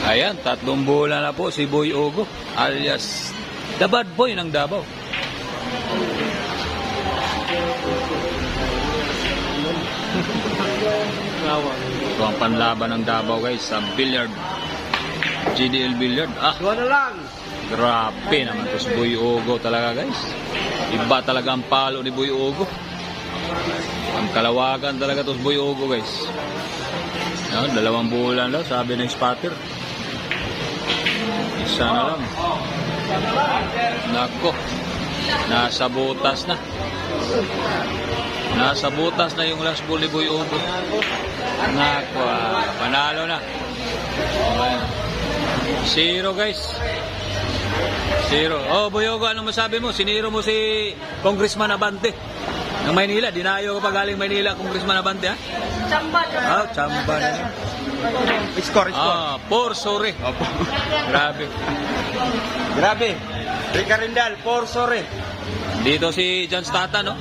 Ayan, 3 bola na po si Boy Ogo alias The Bad Boy ng Davao. Ito ang panlaban ng Davao guys sa billiard. GDL Billiard. Dua na lang. Grabe naman to si Boy Ogo talaga guys. Iba talaga ang palo ni Boy Ogo. Ang kalawakan talaga to si Boy Ogo guys. Yan, 2 bola lang sabi ng spotter. Isa na lang. Nako. Nasa butas na. Nasa butas na yung last ball ni Boy Ogo. Nako, panalo na. Ayan. 0 guys. 0. Oh, Boy Ogo, anong masabi mo? Siniro mo si Congressman Abante ng Maynila. Dinayo ka pa galing Maynila, Congressman Abante, ha? Chamba. Ah, chamba na. Score. 4 sorry. Opo. Grabe. Grabe. Rica Rindal, 4 sorry. Dito si John Stata, no?